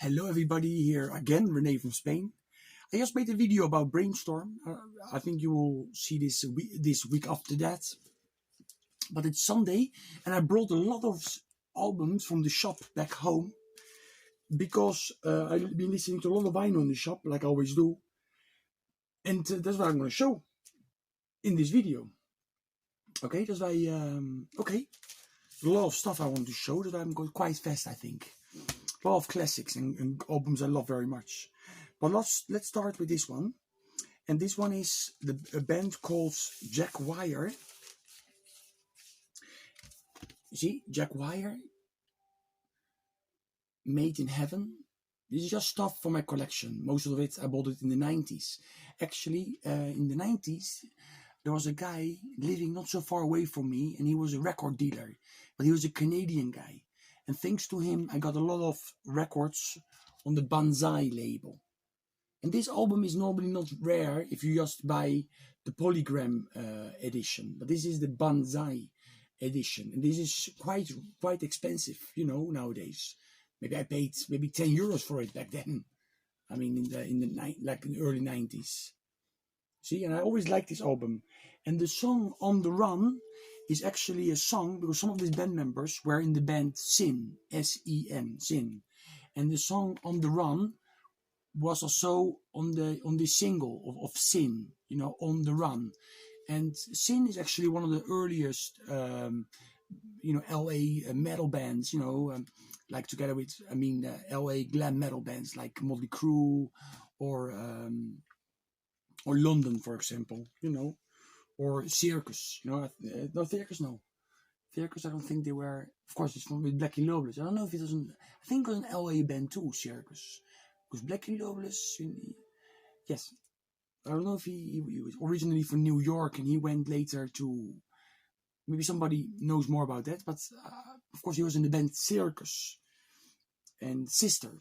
Hello everybody, here again, Renee from Spain. I just made a video about Brainstorm. I think you will see this week after that. But it's Sunday and I brought a lot of albums from the shop back home because I've been listening to a lot of vinyl in the shop, like I always do. And that's what I'm going to show in this video. Okay, that's why, okay. A lot of stuff I want to show that I'm going quite fast, I think. A lot of classics and albums I love very much. But let's start with this one. And this one is a band called Jack Wire. You see, Jack Wire, Made in Heaven. This is just stuff for my collection. Most of it I bought it in the 90s. Actually, in the 90s, there was a guy living not so far away from me, and he was a record dealer, but he was a Canadian guy. And thanks to him, I got a lot of records on the Banzai label. And this album is normally not rare if you just buy the Polygram edition, but this is the Banzai edition, and this is quite expensive, you know, nowadays. Maybe I paid maybe 10 euros for it back then. I mean, in the early 90s. See, and I always liked this album. And the song On the Run is actually a song because some of these band members were in the band Sin, S-E-N, Sin. And the song On the Run was also on the single of Sin, you know, On the Run. And Sin is actually one of the earliest, you know, LA metal bands, you know, like together with, LA glam metal bands like Motley Crue or London, for example, you know, or Circus, you know, no, Circus, no. Circus, I don't think they were, of course, it's from with Blackie Lawless. I don't know if it was I think it was an LA band too, Circus. Because Blackie Lawless, yes, I don't know if he was originally from New York and he went later to, maybe somebody knows more about that, but of course he was in the band Circus. And Sister,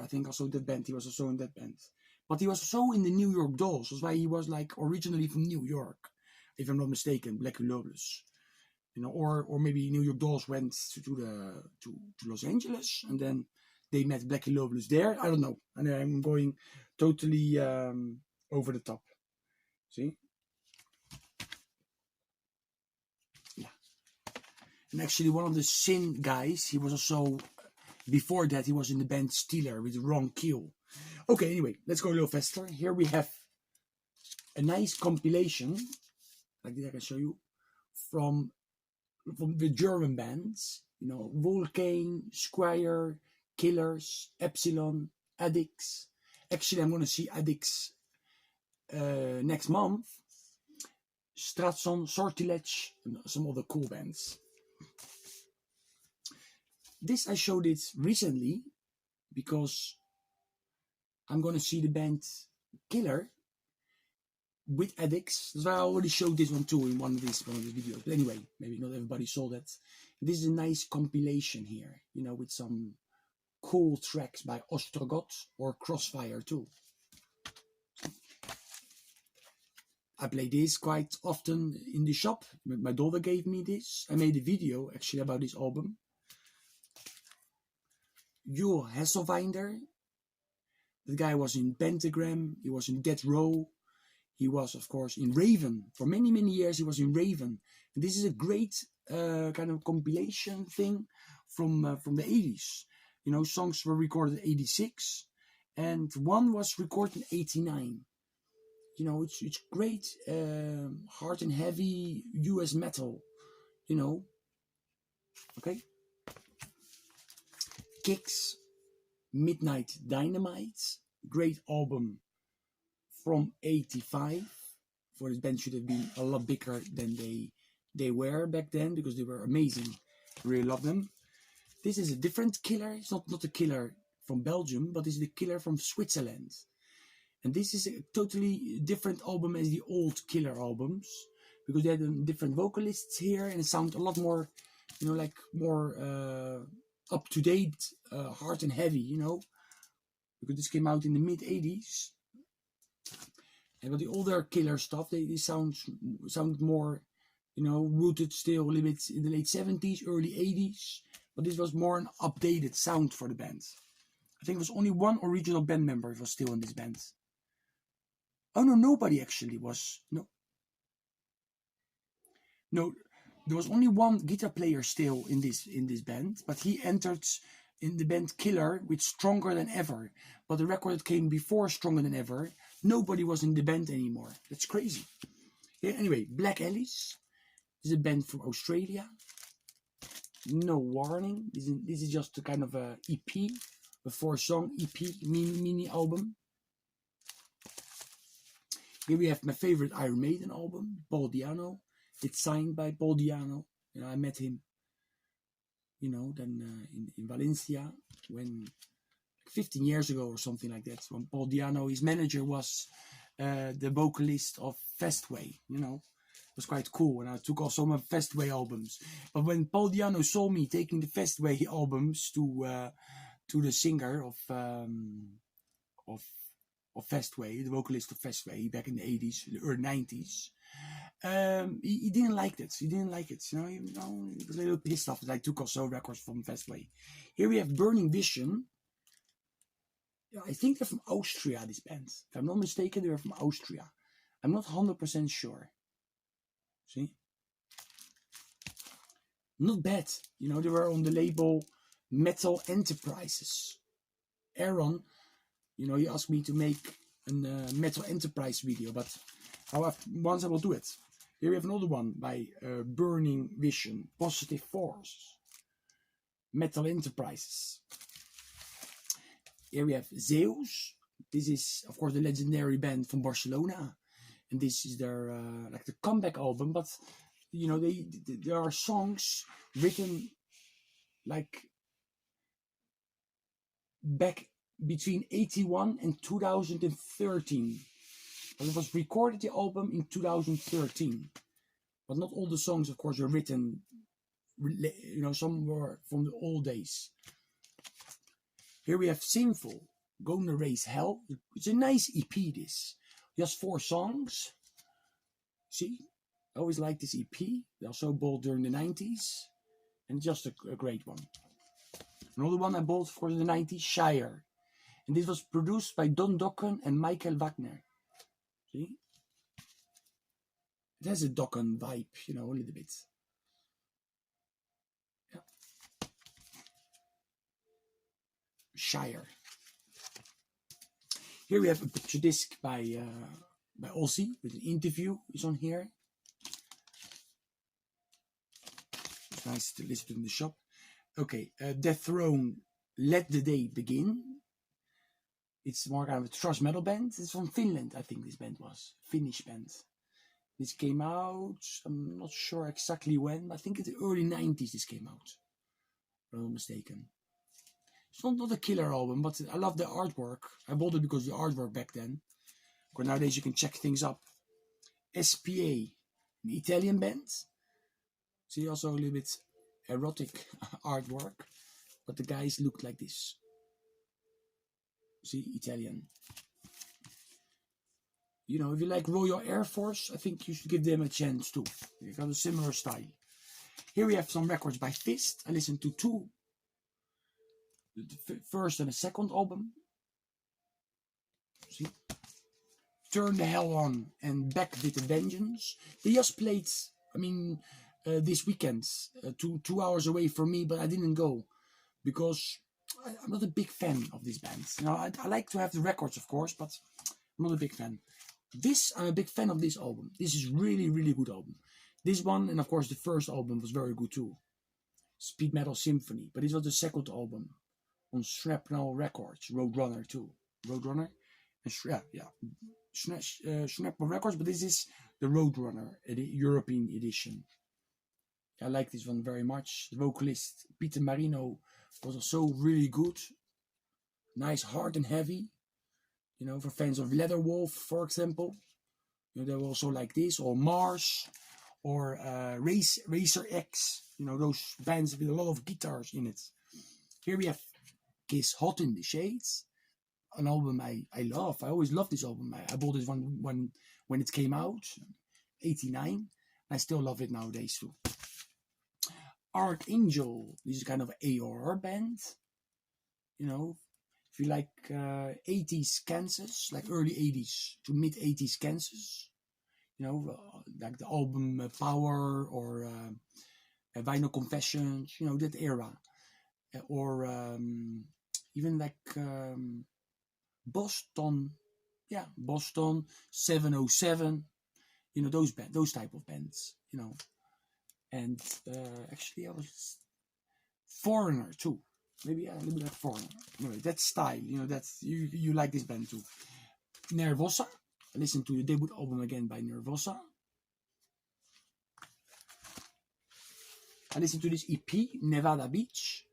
I think also that band, he was also in that band. But he was also in the New York Dolls, that's why he was like originally from New York, if I'm not mistaken, Blackie Lawless. You know, or maybe New York Dolls went to Los Angeles and then they met Blackie Lawless there. I don't know. And I'm going totally over the top. See? Yeah. And actually one of the Sin guys, he was also, before that he was in the band Steeler with Ron Keel. Okay, anyway, let's go a little faster. Here we have a nice compilation, like this I can show you, from the German bands, you know, Vulcane, Squire, Killers, Epsilon, Addicts. Actually, I'm going to see Addicts next month. Stratson, Sortilege, and some other cool bands. This I showed it recently because I'm going to see the band Killer with Addicts. That's why I already showed this one too in one of these videos. But anyway, maybe not everybody saw that. This is a nice compilation here, you know, with some cool tracks by Ostrogoth or Crossfire too. I play this quite often in the shop. My daughter gave me this. I made a video actually about this album. Jule Hesselwinder. The guy was in Pentagram. He was in Death Row. He was, of course, in Raven. For many, many years, he was in Raven. And this is a great kind of compilation thing from the 80s. You know, songs were recorded in 86. And one was recorded in 89. You know, it's great, hard and heavy US metal, you know. Okay. Kicks, Midnight Dynamite, great album from 85. For this band should have been a lot bigger than they were back then because they were amazing. Really love them. This is a different Killer. It's not a Killer from Belgium, but it's the Killer from Switzerland. And this is a totally different album as the old Killer albums because they had different vocalists here and it sounds a lot more, you know, like more up to date, hard and heavy, you know, because this came out in the mid 80s. And but the older Killer stuff, they sound more, you know, rooted still a little bit in the late 70s, early 80s. But this was more an updated sound for the band. I think there was only one original band member was still in this band. Oh no, nobody actually was. No, there was only one guitar player still in this band, but he entered in the band Killer with Stronger Than Ever. But the record that came before Stronger Than Ever, nobody was in the band anymore. That's crazy. Yeah, anyway, Black Alice is a band from Australia. No Warning. This is just a kind of a EP, a 4-song EP mini album. Here we have my favorite Iron Maiden album, Paul Di'Anno. It's signed by Paul Di'Anno. You know, I met him, then in Valencia when 15 years ago or something like that. When Paul Di'Anno, his manager, was the vocalist of Festway. It was quite cool, and I took also my Festway albums. But when Paul Di'Anno saw me taking the Festway albums to the singer of Festway, the vocalist of Festway, back in the 80s, the early 90s, he didn't like it. He didn't like it. He was a little pissed off that I took also records from Festway. Here we have Burning Vision. Yeah, I think they're from Austria, this band. If I'm not mistaken, they're from Austria. I'm not 100% sure. See? Not bad. They were on the label Metal Enterprises. Aaron, he asked me to make a Metal Enterprise video, but once I will do it. Here we have another one by Burning Vision, Positive Force, Metal Enterprises. Here we have Zeus. This is, of course, the legendary band from Barcelona, and this is their like the comeback album. But there are songs written like back between 81 and 2013. But it was recorded, the album, in 2013. But not all the songs, of course, were written. Some were from the old days. Here we have Sinful, Gonna Raise Hell. It's a nice EP, this. Just 4 songs. See? I always liked this EP. They also bought during the 90s. And just a great one. Another one I bought for the 90s, Shire. And this was produced by Don Dokken and Michael Wagner. See? It has a Dokken vibe, a little bit. Yeah. Shire. Here we have a picture disc by Ozzy with an interview. Is on here. It's nice to listen to in the shop. Okay, Death Throne, Let the Day Begin. It's more kind of a thrash metal band. It's from Finland, I think this band was. Finnish band. This came out, I'm not sure exactly when, but I think in the early 90s this came out. If I'm not mistaken. It's not a killer album, but I love the artwork. I bought it because of the artwork back then. Because nowadays you can check things up. SPA, an Italian band. See, also a little bit erotic artwork. But the guys look like this. See, Italian. If you like Royal Air Force, I think you should give them a chance too. They've got a similar style. Here we have some records by Fist. I listened to 2. The first and the second album. See? Turn the Hell On and Back with a Vengeance. They just played, this weekend, 2 hours away from me, but I didn't go because I'm not a big fan of these bands. I like to have the records, of course, but I'm not a big fan. I'm a big fan of this album. This is really, really good album. This one, and of course the first album was very good too. Speed Metal Symphony. But this was the second album on Shrapnel Records, Roadrunner too. Roadrunner? Shrapnel Records, but this is the Roadrunner, the European edition. I like this one very much. The vocalist, Peter Marino, was also really good. Nice, hard and heavy. For fans of Leatherwolf, for example. They were also like this, or Mars, or Racer X. Those bands with a lot of guitars in it. Here we have Kiss, Hot in the Shades. An album I love. I always loved this album. I bought this one when it came out, 89. I still love it nowadays too. Archangel, this is kind of AOR band. If you like 80s Kansas, like early 80s to mid 80s Kansas, you know, like the album Power or Vinyl Confessions, you know, that era. Or even like Boston, yeah, Boston 707, you know, those type of bands, you know. And actually, I was Foreigner too. Maybe a little bit like Foreigner. Anyway, that style, you know, that's you like this band too. Nervosa. I listened to the debut album again by Nervosa. I listened to this EP, Nevada Beach,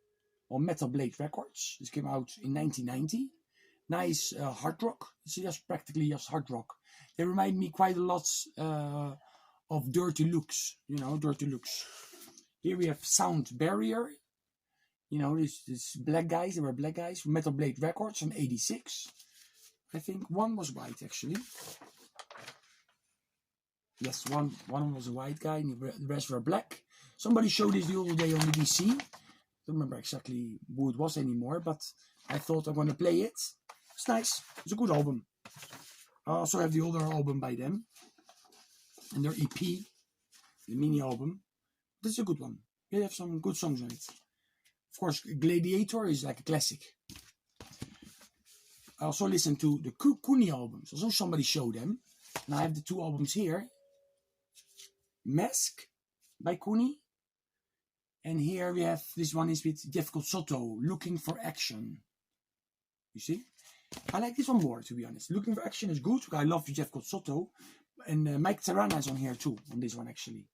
on Metal Blade Records. This came out in 1990. Nice hard rock. It's just practically just hard rock. They remind me quite a lot of Dirty Looks, you know, Dirty Looks. Here we have Sound Barrier. You know, this black guys, they were black guys from Metal Blade Records from 86. I think one was white actually. Yes, one was a white guy and the rest were black. Somebody showed this the other day on the DC. Don't remember exactly who it was anymore, but I thought I'm gonna play it. It's nice. It's a good album. I also have the older album by them. And their EP, the mini album. This is a good one. They have some good songs on it. Of course, Gladiator is like a classic. I also listened to the Kuni albums. Also somebody showed them. And I have the two albums here. Mask by Kuni. And here we have, this one is with Jeff Soto, Looking for Action. You see? I like this one more, to be honest. Looking for Action is good. I love Jeff Soto. And Mike Terrana is on here too, on this one actually.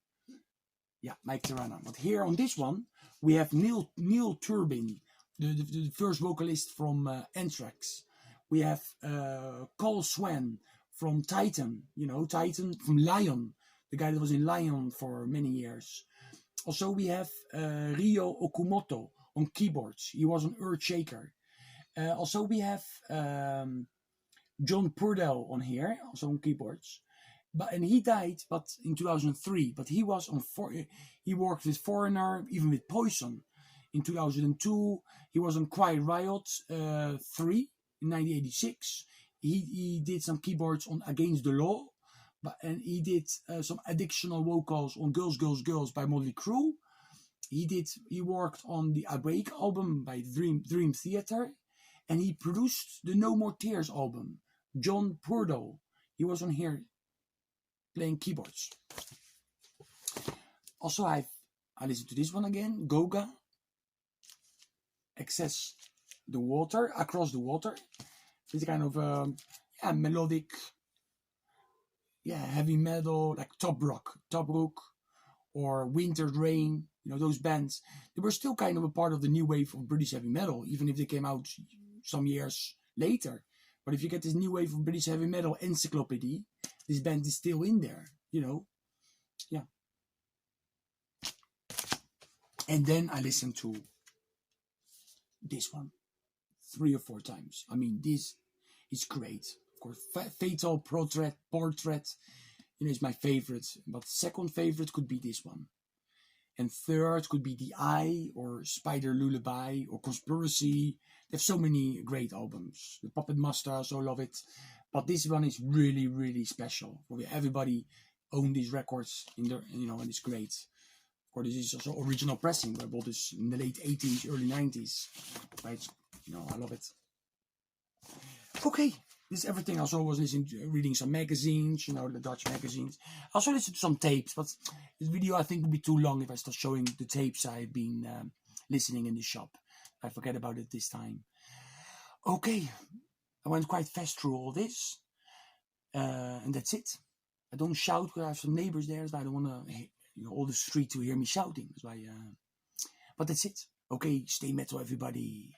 Yeah, Mike Terrana. But here on this one, we have Neil Turbin, the first vocalist from Anthrax. We have Cole Swan from Titan, you know, Titan from Lion, the guy that was in Lion for many years. Also, we have Ryo Okumoto on keyboards. He was an Earthshaker. Also, we have John Purdell on here, also on keyboards. And he died, but in 2003. But he was on he worked with Foreigner, even with Poison. In 2002, he was on Quiet Riot 3 in 1986. He did some keyboards on Against the Law, and he did some additional vocals on Girls, Girls, Girls by Motley Crue. He worked on the Awake album by Dream Theater, and he produced the No More Tears album. John Purdell, he was on here playing keyboards. Also, I listened to this one again, Goga, Across the Water. It's kind of melodic, heavy metal, like Top Rock, or Winter Rain. You know, those bands. They were still kind of a part of the new wave of British heavy metal, even if they came out some years later. But if you get this new wave of British heavy metal encyclopedia, this band is still in there, you know. Yeah. And then I listened to this one 3 or 4 times. I mean, this is great. Of course, Fatal Portrait, you know, is my favorite. But second favorite could be this one. And third could be The Eye or Spider Lullaby or Conspiracy. They have so many great albums. The Puppet Master, I also love it. But this one is really, really special. Everybody owned these records in their, you know, and it's great. Of course, this is also original pressing. I bought this in the late 80s, early 90s. Right? You know, I love it. Okay, this is everything. I also was reading some magazines, you know, the Dutch magazines. I also listened to some tapes, but this video I think would be too long if I start showing the tapes I've been listening in the shop. I forget about it this time. Okay, I went quite fast through all this, and that's it. I don't shout because I have some neighbors there, so I don't want to, you know, all the street to hear me shouting. That's why. But that's it. Okay, stay metal, everybody.